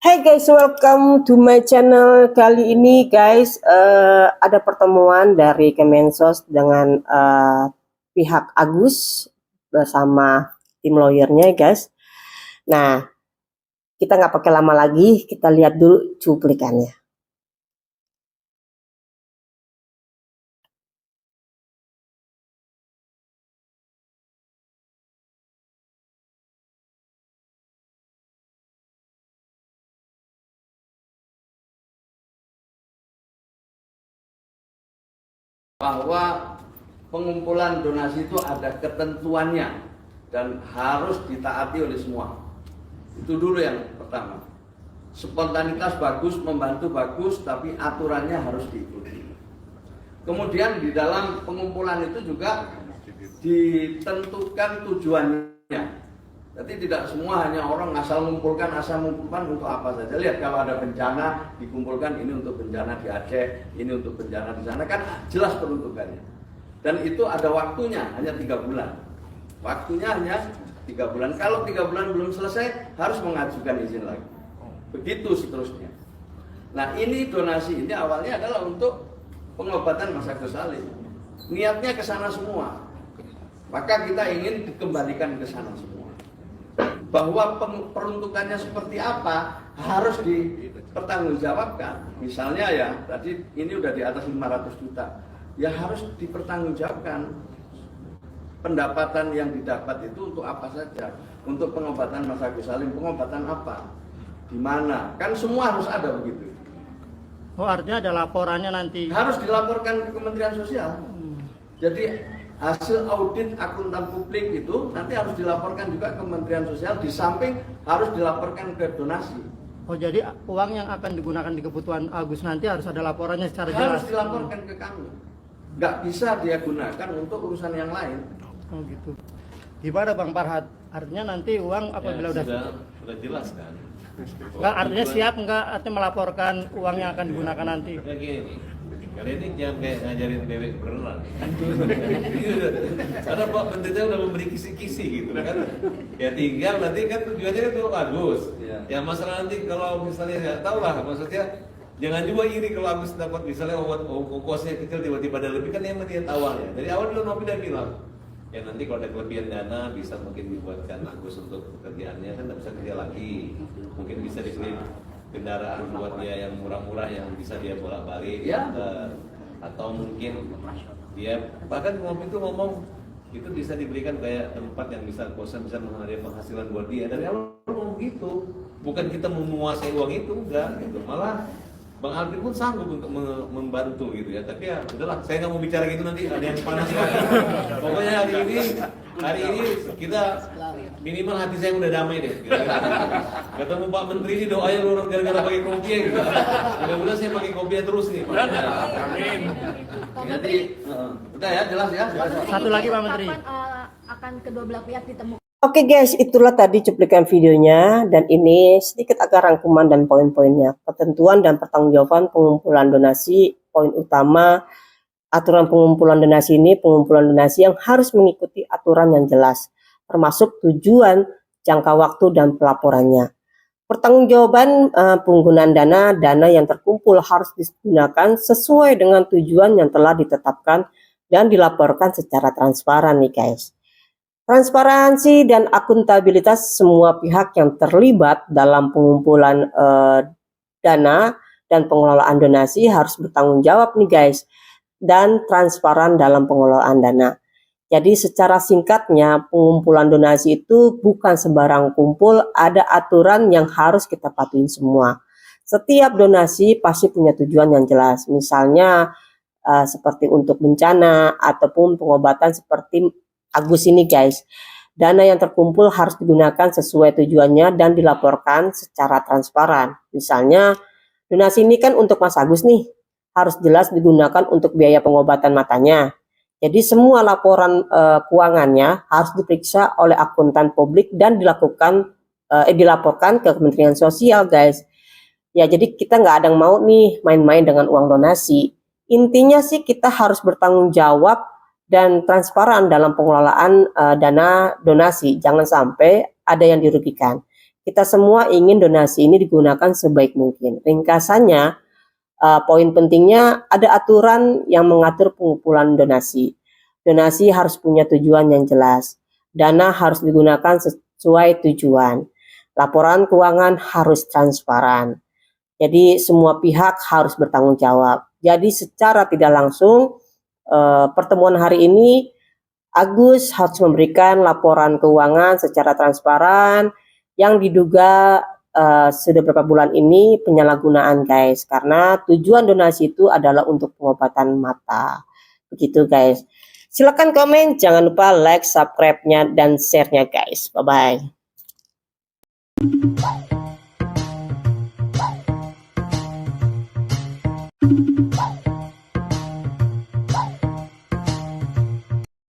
Hey guys, welcome to my channel. Kali ini guys, ada pertemuan dari Kemensos dengan pihak Agus bersama tim lawyernya guys. Nah, kita nggak pakai lama lagi, kita lihat dulu cuplikannya. Bahwa pengumpulan donasi itu ada ketentuannya dan harus ditaati oleh semua. Itu dulu yang pertama. Spontanitas bagus, membantu bagus, tapi aturannya harus diikuti. Kemudian di dalam pengumpulan itu juga ditentukan tujuannya. Jadi tidak semua hanya orang asal mengumpulkan untuk apa saja. Lihat kalau ada bencana dikumpulkan, ini untuk bencana di Aceh, ini untuk bencana di sana, kan jelas peruntukannya. Dan itu ada waktunya, hanya 3 bulan. Waktunya hanya 3 bulan. Kalau 3 bulan belum selesai, harus mengajukan izin lagi. Begitu seterusnya. Nah, ini donasi ini awalnya adalah untuk pengobatan Mas Agus Salim. Niatnya ke sana semua. Maka kita ingin dikembalikan ke sana semua. Bahwa peruntukannya seperti apa harus dipertanggungjawabkan. Misalnya ya, tadi ini udah di atas 500 juta. Ya harus dipertanggungjawabkan. Pendapatan yang didapat itu untuk apa saja? Untuk pengobatan Mas Agus Salim, pengobatan apa? Di mana? Kan semua harus ada begitu. Oh, artinya ada laporannya nanti. Harus dilaporkan ke Kementerian Sosial. Jadi hasil audit akuntan publik itu nanti harus dilaporkan juga ke Kementerian Sosial, di samping harus dilaporkan ke donasi. Oh, jadi uang yang akan digunakan di kebutuhan Agus nanti harus ada laporannya secara jelas. Harus dilaporkan ke kami. Nggak bisa dia gunakan untuk urusan yang lain. Oh gitu. Gimana Bang Farhad? Artinya nanti uang apabila ya, sudah jelas kan? Enggak, artinya siap enggak artinya melaporkan uang yang akan digunakan nanti? Ya gini, kali ini jangan kayak ngajarin bebek berenang. Karena Pak Pendeta udah memberi kisi-kisi gitu kan. Ya tinggal nanti kan tujuannya itu bagus. Ya masalah nanti kalau misalnya nggak tahu lah, maksudnya jangan juga iri kalau Agus dapat misalnya ongkosnya kecil tiba-tiba ada lebih, kan yang niat awalnya. Dari awal dulu Nopi udah bilang, ya nanti kalau ada kelebihan dana bisa mungkin dibuatkan Agus untuk pekerjaannya, kan tidak bisa kerja lagi. Mungkin bisa dibeli kendaraan buat dia yang murah-murah yang bisa dia bolak-balik Ya. Atau mungkin dia bahkan Nopi itu ngomong itu bisa diberikan kayak tempat yang bisa kosan bisa mengalir penghasilan buat dia. Dari awal ngomong gitu, bukan kita menguasai uang itu, enggak gitu. Malah Bang Alvin pun sanggup untuk membantu gitu ya, tapi ya udahlah, saya nggak mau bicara gitu, nanti ada yang panas lagi. Pokoknya hari ini kita minimal hati saya udah damai deh. Gitu. Ketemu Pak Menteri ini doanya orang gara-gara pakai kopiah gitu. Mudah-mudahan saya pakai kopiah terus nih. Amin. Jadi udah ya, jelas ya. Satu lagi Pak Menteri. Kapan akan kedua belah pihak ditemukan? Oke guys, itulah tadi cuplikan videonya, dan ini sedikit agak rangkuman dan poin-poinnya. Ketentuan dan pertanggungjawaban pengumpulan donasi. Poin utama aturan pengumpulan donasi ini, pengumpulan donasi yang harus mengikuti aturan yang jelas, termasuk tujuan, jangka waktu, dan pelaporannya. Pertanggungjawaban penggunaan dana yang terkumpul harus digunakan sesuai dengan tujuan yang telah ditetapkan dan dilaporkan secara transparan nih guys. Transparansi dan akuntabilitas semua pihak yang terlibat dalam pengumpulan dana dan pengelolaan donasi harus bertanggung jawab nih guys, dan transparan dalam pengelolaan dana. Jadi secara singkatnya, pengumpulan donasi itu bukan sembarang kumpul, ada aturan yang harus kita patuhin semua. Setiap donasi pasti punya tujuan yang jelas, misalnya seperti untuk bencana ataupun pengobatan seperti Agus ini guys. Dana yang terkumpul harus digunakan sesuai tujuannya dan dilaporkan secara transparan. Misalnya donasi ini kan untuk Mas Agus nih, harus jelas digunakan untuk biaya pengobatan matanya. Jadi semua laporan keuangannya harus diperiksa oleh akuntan publik dan dilaporkan ke Kementerian Sosial guys. Ya jadi kita nggak ada yang mau nih main-main dengan uang donasi. Intinya sih kita harus bertanggung jawab dan transparan dalam pengelolaan dana donasi. Jangan sampai ada yang dirugikan. kita semua ingin donasi ini digunakan sebaik mungkin. Ringkasannya, poin pentingnya ada aturan yang mengatur pengumpulan donasi. Donasi harus punya tujuan yang jelas. Dana harus digunakan sesuai tujuan. Laporan keuangan harus transparan. Jadi semua pihak harus bertanggung jawab. Jadi secara tidak langsung pertemuan hari ini Agus harus memberikan laporan keuangan secara transparan yang diduga sudah beberapa bulan ini penyalahgunaan guys, karena tujuan donasi itu adalah untuk pengobatan mata. Begitu guys. Silakan komen, jangan lupa like, subscribe-nya dan share-nya guys. Bye bye.